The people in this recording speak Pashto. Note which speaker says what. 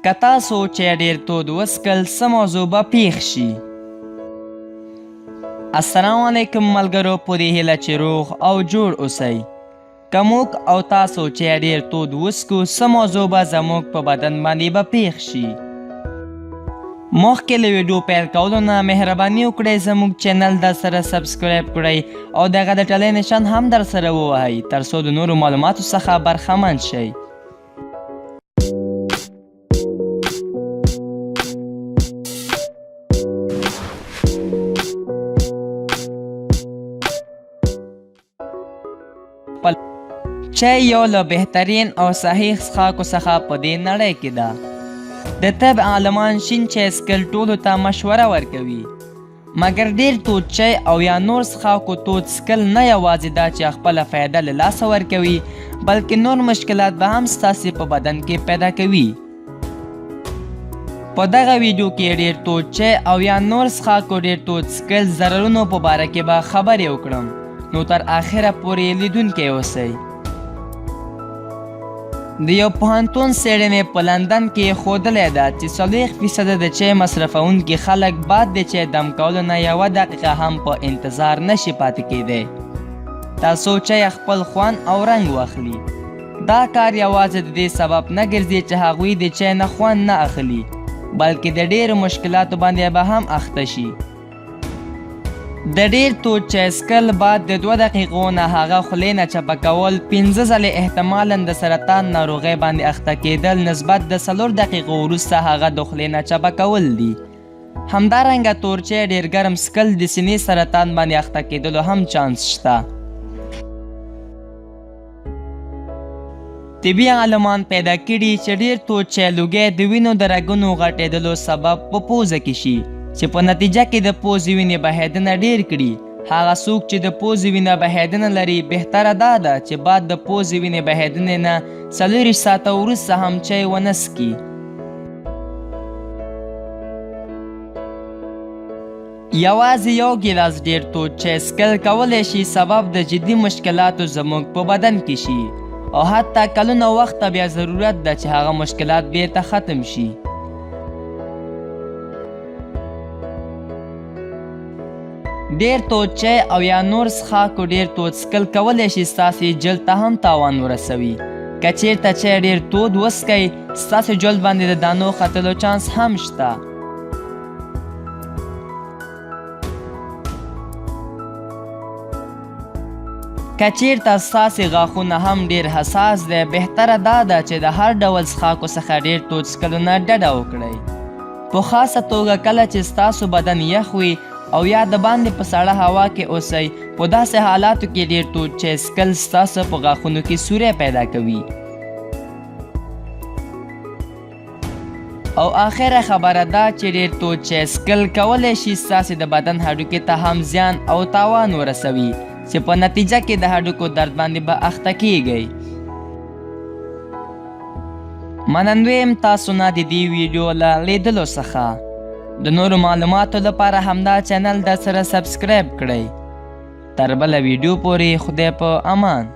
Speaker 1: که تاسو چې ډېر تود وڅکل څه موضوع به پیښ شي. السلام علیکم ملګرو، په دې هیله چې روغ او جوړ اوسئ. که موږ او تاسو چې ډېر تود وڅکو څه موضوع به زموږ په بدن باندې به پیښ شي. مخکې له ویډیو پیل کولو نه مهرباني وکړئ زموږ چینل درسره سبسکرايب کړئ او دغه د ټلۍ نشان هم درسره ووهی ترسو د نورو معلوماتو څخه برخمن شئ. چای یو له بهترین او صحیح څښاکو څخه په دې نړۍ کې ده. د طب عالمان شین چای څښل ټولو ته مشوره ورکوي، مګر ډېر تود چای او یا نور څښاکو تود څښل نه یوازې دا چې خپله فایده له لاسه ورکوي، بلکې نور مشکلات به هم ستاسې په بدن کې پیدا کوي. په دغه ویډیو کې ډېر تود چای او یا نور څښاکو ډېر تود څښل ضررونو په باره کې به خبرې وکړم، نو تر آخره پورې لیدونکی اوسئ. د یو پوهنتون څېړنې په لندن کې ښودلی ده چې 40% د چای مصرفونکي خلک بعد د چای دم کولو نه 1 دقیقه هم په انتظار نشي پاتې کیدی. تاسو چای خپل خوند او رنګ واخلي. دا کار یوازې د دې سبب نه ګرځي چې هغوی د چای نه خوند نه اخلي، بلکې د ډېرو مشکلاتو باندې به هم اخته شي. د ډېر تود چای څښل بعد د 2 دقیقو نه هغه خولې نه چپه کول 5 ځلې احتمالاً د سرطان ناروغۍ باندې اخته کیدل نسبت د 4 دقیقو وروسته هغه د خولې نه چپه کول دي. همدارنګه تور چای ډېر ګرم څښل د سینې سرطان باندې اخته کیدلو هم چانس شته. طبي عالمان پیدا کړي چې ډېر تود چای لوګی د وینو د رګونو غټېدلو سبب په پوزه کې شي، چې په نتیجه کې د پوزې وینې بهیدنه ډېر کړي. هغه څوک چې د پوزې وینه بهیدنه لري بهتره دا ده چې بعد د پوزې وینې بهیدنې نه 40 ساعته وروسته هم چای ونه څښي. یوازې یو ګیلاس ډېر تود چای څښل کولی شي سبب د جدي مشکلاتو زموږ په بدن کې شي، او حتی کلونه وخته بیا ضرورت ده چې هغه مشکلات بیرته ختم شي. ډېر تود چای او یا نور څښاکو ډېر تود څښل کولی شي ستاسې جلد ته هم تاوان ورسوي. که چیرته چای ډېر تود وڅښئ ستاسې جلد باندې د دانو ختلو چانس هم شته. که چیرته ستاسې غاښونه هم ډېر حساس دی بهتره دا ده چې د هر ډول څښاکو څخه ډېر تود څښلو نه ډډه وکړئ، په خاصه توګه کله چې ستاسو بدن یخ وي او یا د باندې په سړه هوا کې اوسئ. په داسې حالاتو کې ډېر تود چای څښل ستاسو په غاښونو کې سوری پیدا کوي. او آخره خبره دا چې ډېر تود چای څښل کولی شي ستاسې د بدن هډوکي ته هم زیان او تاوان ورسوي، چې په نتیجه کې د هډوکو درد باندې به اخته کیږئ. منندوی یم تاسو نه د دې ویډیو له لیدلو څخه. د نورو معلوماتو لپاره همدا چینل درسره سبسکرايب کړئ. تر بله ویډیو پورې خدای په امان.